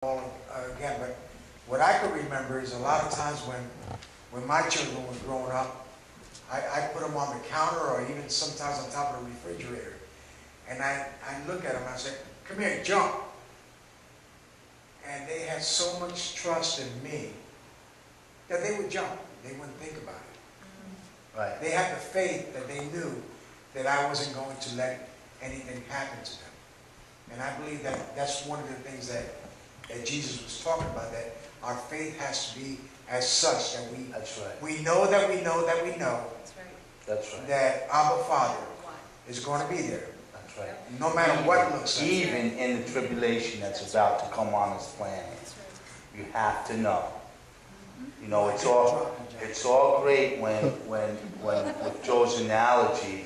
all again, but what I could remember is a lot of times when my children were growing up, I put them on the counter or even sometimes on top of the refrigerator. And I look at them and I say, come here, jump. And they had so much trust in me that they would jump. They wouldn't think about it. Right. They had the faith that they knew that I wasn't going to let anything happen to them. And I believe that that's one of the things that Jesus was talking about, that our faith has to be as such that we That's right. we know that we know that we know That's right. That's right. that Abba Father is going to be there, That's right. no matter what it looks like. Even in the tribulation that's about to come on this planet, That's right. you have to know. You know, it's all great when with Joe's analogy,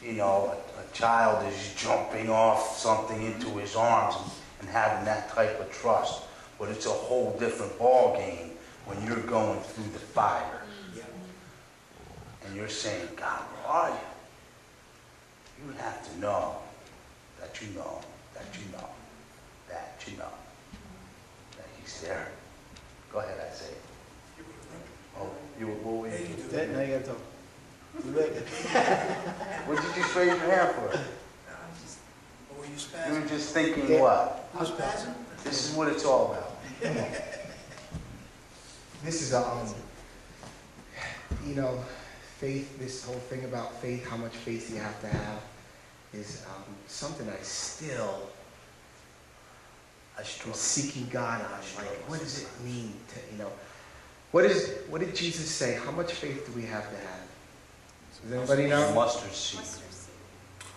you know, a child is jumping off something into his arms and having that type of trust. But it's a whole different ball game when you're going through the fire. And you're saying, God, where are you? You have to know that you know, that you know, that you know, that He's there. Go ahead, Isaiah. Oh, what were you doing? Now you gotta talk. Too late. What did you just raise your hand for? What were you You spazzing? were just thinking what? I was spazzing. This is what it's all about. This is you know, faith. This whole thing about faith, how much faith you have to have, is something I still am seeking God on. Like, what does it mean to, you know? What did Jesus say? How much faith do we have to have? Does anybody know? Mustard seed. Mustard seed.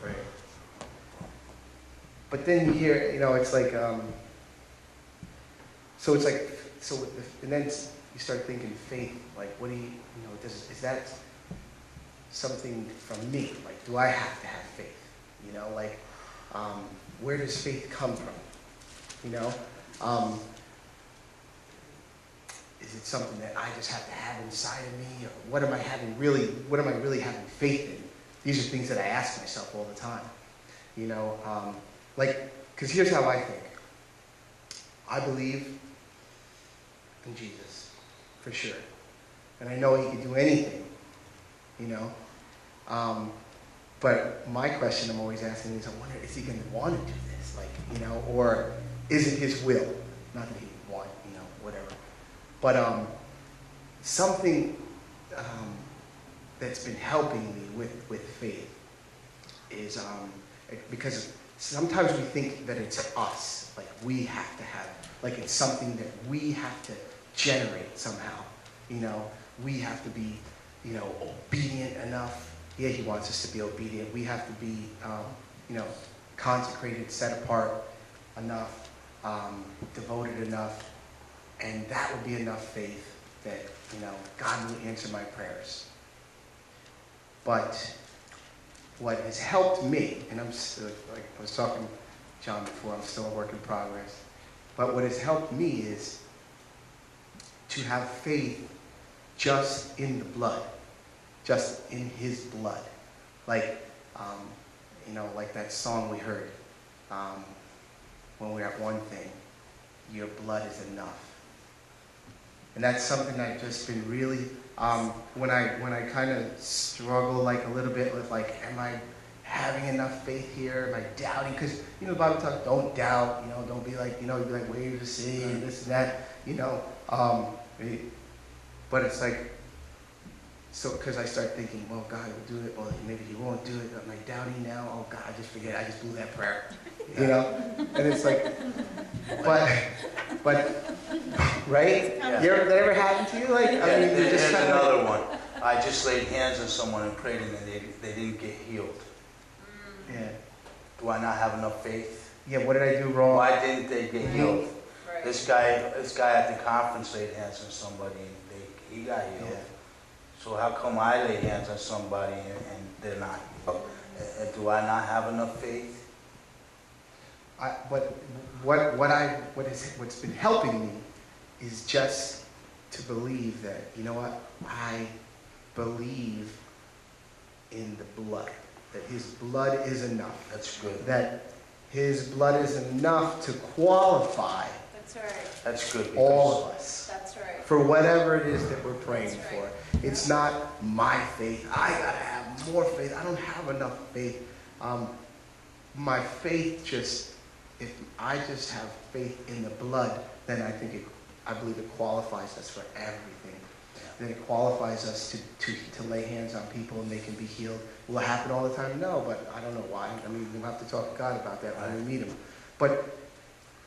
Right. But then you hear, you know, it's like, so it's like, and then you start thinking faith, like, what do you know, is that something from me? Like, do I have to have faith? You know, like, where does faith come from? You know? Is it something that I just have to have inside of me? Or what am I really having faith in? These are things that I ask myself all the time. You know, like, because here's how I think. I believe in Jesus, for sure. And I know He can do anything, you know. But my question I'm always asking is, I wonder, is He going to want to do this? Like, you know, or is it His will? Not that He would want, you know, whatever. But something that's been helping me with faith is because sometimes we think that it's us, like we have to have, like it's something that we have to generate somehow. You know, we have to be, you know, obedient enough. Yeah, He wants us to be obedient. We have to be, you know, consecrated, set apart enough, devoted enough. And that would be enough faith that, you know, God will answer my prayers. But what has helped me, and I'm still, like I was talking to John before, I'm still a work in progress. But what has helped me is to have faith just in the blood, just in His blood. Like, you know, like that song we heard when we were at One Thing, your blood is enough. And that's something I've just been really, when I kind of struggle like a little bit with like, am I having enough faith here? Am I doubting? Because, you know, the Bible talks, don't doubt, you know, don't be like, you know, you'd be like, wave the sea, and this and that, you know. But it's like, so, because I start thinking, well, God will do it, well, maybe He won't do it. Am I doubting now? Oh, God, I just forget, I just blew that prayer, you know? And it's like, but right? Yeah. That ever happened to you? Like, Yeah, I mean, you're just there's kind another of, one. I just laid hands on someone and prayed and they didn't get healed. yeah. Do I not have enough faith? Yeah, what did I do wrong? Why didn't they get healed? Right. This guy at the conference laid hands on somebody and he got healed. Yeah. So how come I lay hands on somebody and they're not healed? Do I not have enough faith? But what's been helping me is just to believe that, you know what, I believe in the blood, that His blood is enough. That's good. That His blood is enough to qualify That's right. That's good. All of us. That's right. For whatever it is that we're praying That's right. for. It's not my faith. I gotta have more faith. I don't have enough faith. My faith just, if I just have faith in the blood, then I believe it qualifies us for everything. Then it qualifies us to lay hands on people and they can be healed. Will it happen all the time? No, but I don't know why. I mean, we'll have to talk to God about that when we meet him. But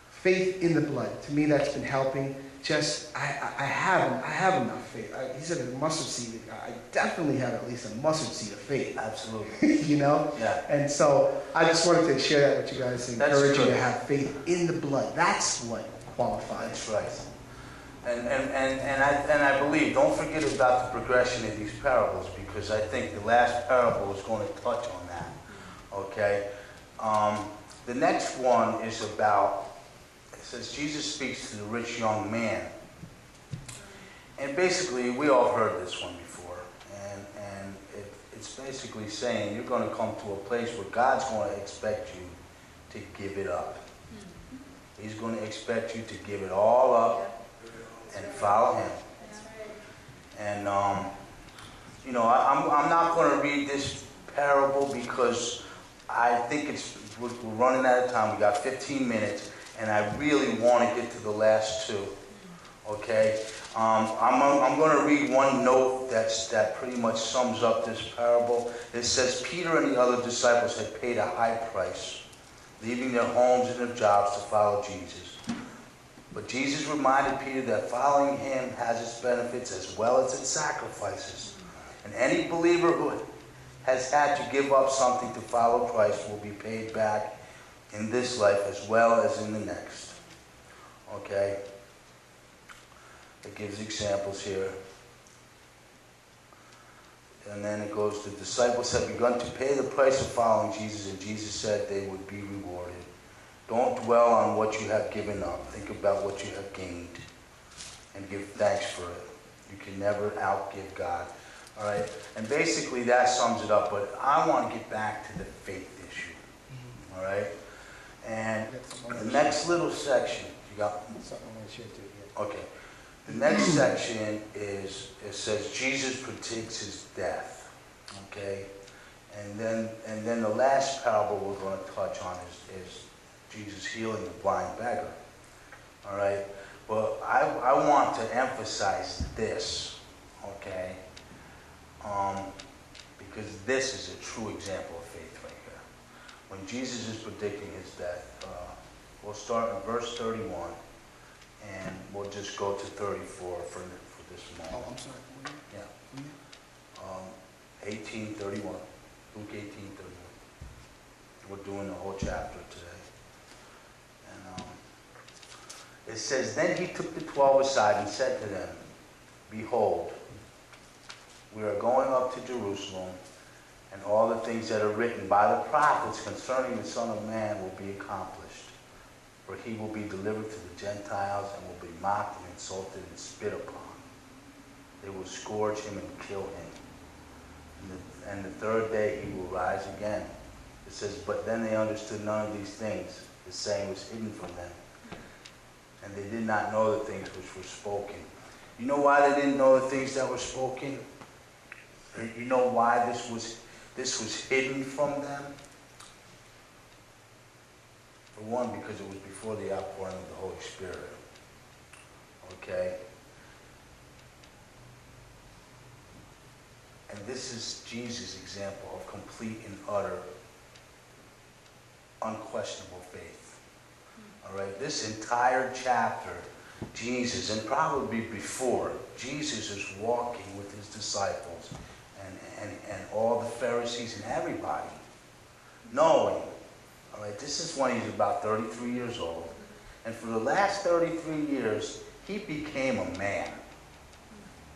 faith in the blood, to me that's been helping. Just, I have enough faith. He said a mustard seed. I definitely have at least a mustard seed of faith. Absolutely. You know? Yeah. And so I just wanted to share that with you guys and That's encourage you good. to have faith in the blood. That's what qualifies. That's right. And I believe, don't forget about the progression of these parables, because I think the last parable is going to touch on that. Okay? The next one is about, it says Jesus speaks to the rich young man. And basically, we all heard this one before. And it's basically saying you're going to come to a place where God's going to expect you to give it up. He's going to expect you to give it all up and follow him. That's right. And, I'm not going to read this parable because I think we're running out of time. We got 15 minutes, and I really want to get to the last two. Okay? I'm going to read one note that pretty much sums up this parable. It says, Peter and the other disciples had paid a high price, leaving their homes and their jobs to follow Jesus. But Jesus reminded Peter that following him has its benefits as well as its sacrifices. And any believer who has had to give up something to follow Christ will be paid back in this life as well as in the next. Okay? It gives examples here. And then it goes, the disciples had begun to pay the price of following Jesus, and Jesus said they would be rewarded. Don't dwell on what you have given up. Think about what you have gained and give thanks for it. You can never outgive God. All right? And basically that sums it up, but I want to get back to the faith issue. All right? And the next little section, you got Something I want to share too. Yeah. okay. The next section is, it says Jesus predicts his death. Okay? And then the last parable we're going to touch on is Jesus healing the blind beggar. All right? Well, I want to emphasize this, okay? Because this is a true example of faith right here. When Jesus is predicting his death, we'll start in verse 31, and we'll just go to 34 for this moment. Oh, I'm sorry. Yeah. 18:31. Luke 18:31. We're doing the whole chapter today. It says, Then he took the 12 aside and said to them, Behold, we are going up to Jerusalem, and all the things that are written by the prophets concerning the Son of Man will be accomplished. For he will be delivered to the Gentiles and will be mocked and insulted and spit upon. They will scourge him and kill him. And the third day he will rise again. It says, But then they understood none of these things. The saying was hidden from them. And they did not know the things which were spoken. You know why they didn't know the things that were spoken? You know why this was hidden from them? For one, because it was before the outpouring of the Holy Spirit. Okay? And this is Jesus' example of complete and utter, unquestionable faith. All right, this entire chapter, Jesus, and probably before, Jesus is walking with his disciples and all the Pharisees and everybody, knowing, all right, this is when he's about 33 years old, and for the last 33 years, he became a man.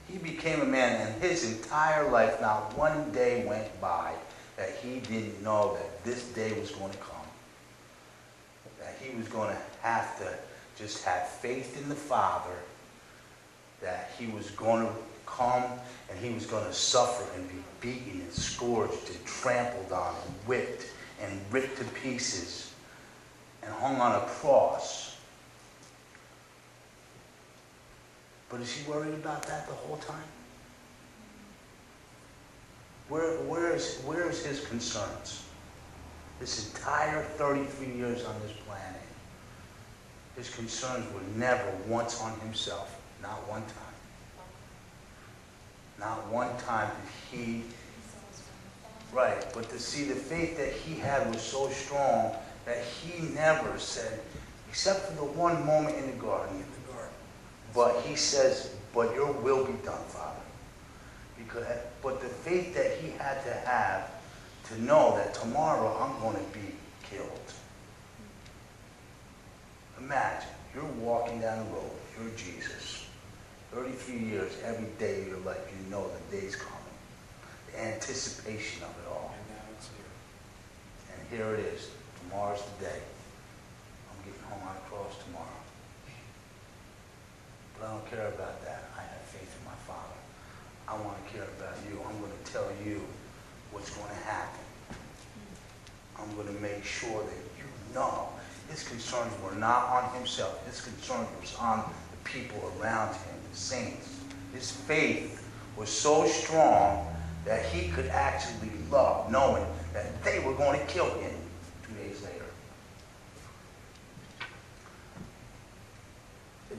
He became a man, and his entire life, not one day went by that he didn't know that this day was going to come. That he was going to have to just have faith in the Father, that he was going to come and he was going to suffer and be beaten and scourged and trampled on and whipped and ripped to pieces and hung on a cross But is he worried about that the whole time? Where is his concerns? This entire 33 years on this planet, his concerns were never once on himself. Not one time. Not one time did he... Right, but to see the faith that he had was so strong that he never said, except for the one moment in the garden, but he says, but your will be done, Father. But the faith that he had to have to know that tomorrow I'm going to be killed. Imagine, you're walking down the road, you're Jesus. 33 years, every day of your life, you know the day's coming. The anticipation of it all. And now it's here. And here it is. Tomorrow's the day. I'm getting home on a cross tomorrow. But I don't care about that. I have faith in my Father. I want to care about you. I'm going to tell you what's going to happen. I'm going to make sure that you know his concerns were not on himself. His concern was on the people around him, the saints. His faith was so strong that he could actually love, knowing that they were going to kill him 2 days later.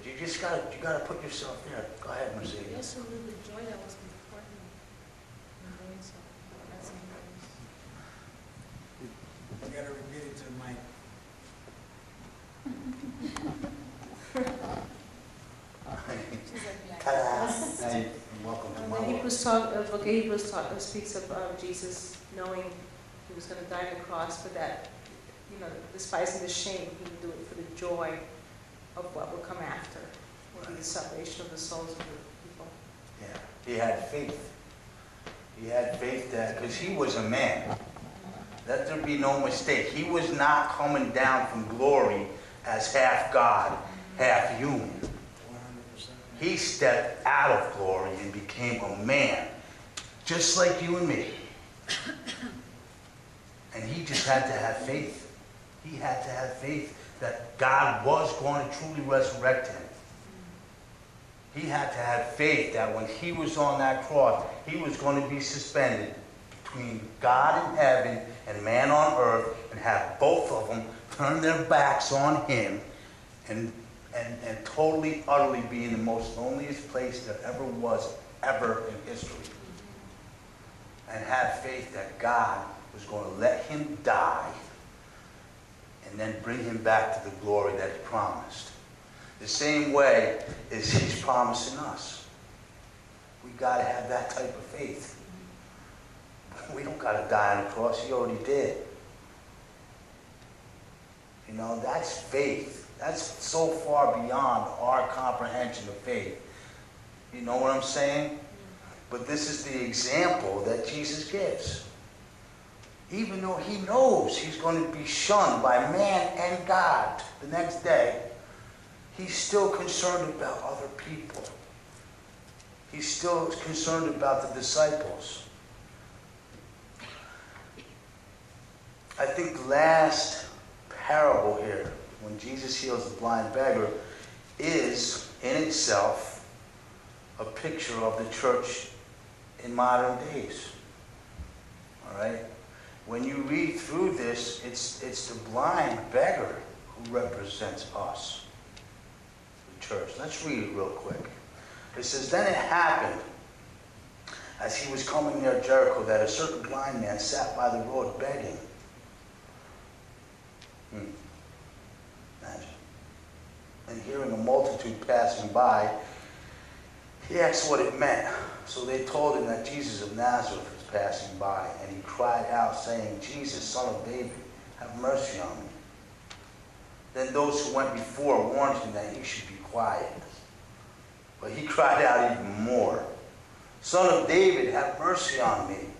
You just gotta put yourself there. Go ahead, Mercedes. He also knew the joy that was before him in doing so. That's amazing. You gotta repeat it to the mic. She's like, yeah. Ta-da! Hey, welcome to my When world. Hebrews speaks of Jesus knowing he was going to die on the cross, but that, despising the shame, he would do it for the joy of what will come after, will be the salvation of the souls of the people. Yeah, he had faith. He had faith that, because he was a man. Let there be no mistake. He was not coming down from glory as half God, half human. 100%. He stepped out of glory and became a man, just like you and me. And he just had to have faith. He had to have faith that God was going to truly resurrect him. He had to have faith that when he was on that cross, he was going to be suspended between God in heaven and man on earth, and have both of them turn their backs on him and totally, utterly be in the most loneliest place there ever was, ever in history. And have faith that God was going to let him die and then bring him back to the glory that he promised. The same way as he's promising us. We got to have that type of faith. We don't got to die on the cross. He already did. That's faith. That's so far beyond our comprehension of faith. You know what I'm saying? But this is the example that Jesus gives. Even though he knows he's going to be shunned by man and God the next day, he's still concerned about other people. He's still concerned about the disciples. I think the last parable here, when Jesus heals the blind beggar, is in itself a picture of the church in modern days. All right? When you read through this, it's the blind beggar who represents us, the church. Let's read it real quick. It says, "Then it happened, as he was coming near Jericho, that a certain blind man sat by the road begging." Imagine. And hearing a multitude passing by, he asked what it meant. So they told him that Jesus of Nazareth was passing by, and he cried out, saying, "Jesus, Son of David, have mercy on me." Then those who went before warned him that he should be quiet. But he cried out even more, "Son of David, have mercy on me."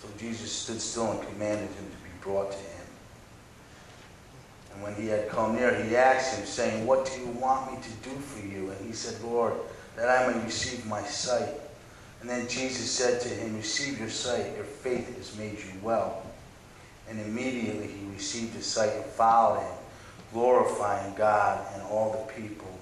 So Jesus stood still and commanded him to be brought to him. And when he had come near, he asked him, saying, "What do you want me to do for you?" And he said, "Lord, that I may receive my sight." And then Jesus said to him, "Receive your sight, your faith has made you well." And immediately he received his sight and followed him, glorifying God, and all the people